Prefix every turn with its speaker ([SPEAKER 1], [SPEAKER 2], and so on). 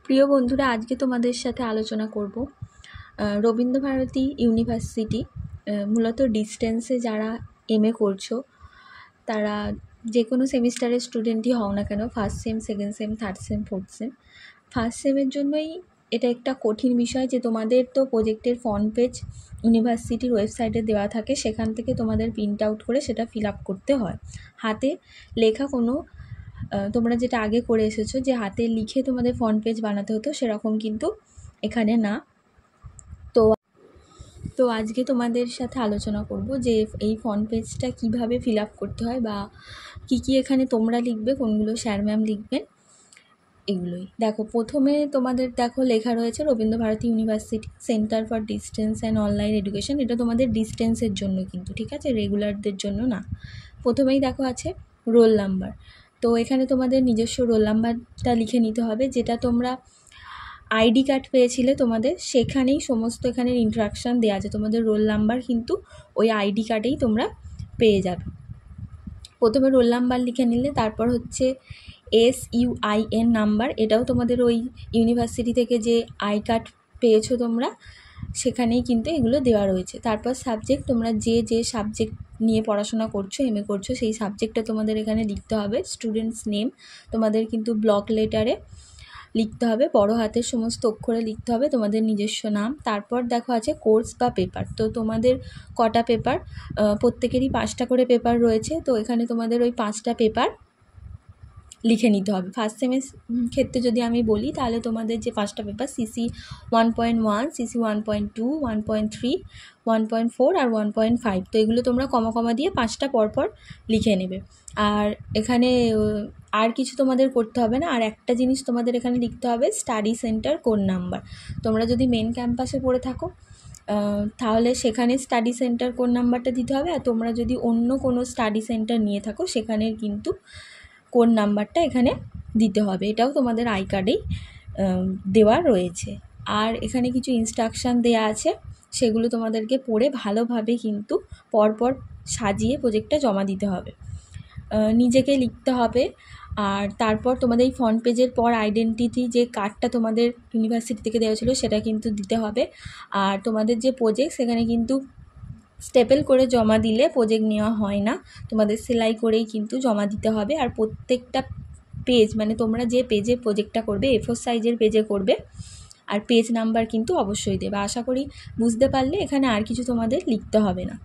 [SPEAKER 1] প্রিয় বন্ধুরা, আজকে তোমাদের সাথে আলোচনা করব রবীন্দ্রভারতী ইউনিভার্সিটি। মূলত ডিস্টেন্সে যারা এমএ করছো তারা যে কোনো সেমিস্টারের স্টুডেন্টই হও না কেন, first sem, second sem, third sem, fourth sem, first সেমের জন্যই এটা একটা কঠিন বিষয় যে তোমাদের তো প্রজেক্টের ফ্রন্ট পেজ ইউনিভার্সিটির ওয়েবসাইটে দেওয়া থাকে, সেখান থেকে তোমাদের প্রিন্ট আউট করে সেটা ফিল আপ করতে হয়। হাতে লেখা কোনো তোমরা যেটা আগে করে এসেছো যে হাতে লিখে তোমাদের ফ্রন্ট পেজ বানাতে হতো, সেরকম কিন্তু এখানে না। তো আজকে তোমাদের সাথে আলোচনা করব যে এই ফ্রন্ট পেজটা কিভাবে ফিল আপ করতে হয় বা কি এখানে তোমরা লিখবে, কোনগুলো স্যার ম্যাম লিখবেন, এগুলোই দেখো। প্রথমে তোমাদের দেখো লেখা রয়েছে Rabindra Bharati university centre for distance and online education. এটা তোমাদের ডিস্টেন্সের জন্য কিন্তু, ঠিক আছে, রেগুলারদের জন্য না। প্রথমেই দেখো আছে রোল নাম্বার। তো এখানে তোমাদের নিজস্ব রোল নাম্বারটা লিখে নিতে হবে, যেটা তোমরা আইডি কার্ড পেয়েছিলে তোমাদের, সেখানেই সমস্ত এখানের ইন্ট্রাকশান দেওয়া আছে। তোমাদের রোল নাম্বার কিন্তু ওই আইডি কার্ডেই তোমরা পেয়ে যাবে। প্রথমে রোল নাম্বার লিখে নিলে, তারপর হচ্ছে SUIN নাম্বার, এটাও তোমাদের ওই ইউনিভার্সিটি থেকে যে আই কার্ড পেয়েছো তোমরা সেখানেই কিন্তু এগুলো দেওয়া রয়েছে। তারপর সাবজেক্ট, তোমরা যে সাবজেক্ট নিয়ে পড়াশোনা করছো, এমএ করছো, সেই সাবজেক্টটা তোমাদের এখানে লিখতে হবে। স্টুডেন্টস নেম তোমাদের কিন্তু ব্লক লেটারে লিখতে হবে, বড় হাতের সমস্ত অক্ষরে লিখতে হবে তোমাদের নিজস্ব নাম। তারপর দেখো আছে কোর্স বা পেপার। তো তোমাদের কটা পেপার, প্রত্যেকেরই 5টা করে পেপার রয়েছে। তো এখানে তোমাদের ওই 5টা পেপার লিখে নিতে হবে। ফার্স্ট সেমের ক্ষেত্রে যদি আমি বলি, তাহলে তোমাদের যে 5টা পেপার CC 1.1, CC 1.2, 1.3, 1.4 আর 1.5, তো এগুলো তোমরা কমা দিয়ে 5টা পরপর লিখে নেবে। আর এখানে আর কিছু তোমাদের করতে হবে না। আর একটা জিনিস তোমাদের এখানে লিখতে হবে, স্টাডি সেন্টার কোড নাম্বার। তোমরা যদি মেন ক্যাম্পাসে পড়ে থাকো তাহলে সেখানে স্টাডি সেন্টার কোড নাম্বারটা দিতে হবে। আর তোমরা যদি অন্য কোনো স্টাডি সেন্টার নিয়ে থাকো সেখানের কিন্তু কোড নাম্বারটা এখানে দিতে হবে। এটাও তোমাদের আই কার্ডেই দেওয়া রয়েছে। আর এখানে কিছু ইনস্ট্রাকশান দেওয়া আছে, সেগুলো তোমাদেরকে পড়ে ভালোভাবে কিন্তু পরপর সাজিয়ে প্রজেক্টটা জমা দিতে হবে, নিজেকে লিখতে হবে। আর তারপর তোমাদের এই ফ্রন্ট পেজের পর আইডেন্টিটি যে কার্ডটা তোমাদের ইউনিভার্সিটি থেকে দেওয়া ছিল সেটা কিন্তু দিতে হবে। আর তোমাদের যে প্রজেক্ট, সেখানে কিন্তু স্টেপল করে জমা দিলে প্রজেক্ট নেওয়া হয় না, তোমাদের সেলাই করেই কিন্তু জমা দিতে হবে। আর প্রত্যেকটা পেজ, মানে তোমরা যে পেজে প্রজেক্টটা করবে A4 সাইজের পেজে করবে, আর পেজ নাম্বার কিন্তু অবশ্যই দেবে। আশা করি বুঝতে পারলে, এখানে আর কিছু তোমাদের লিখতে হবে না।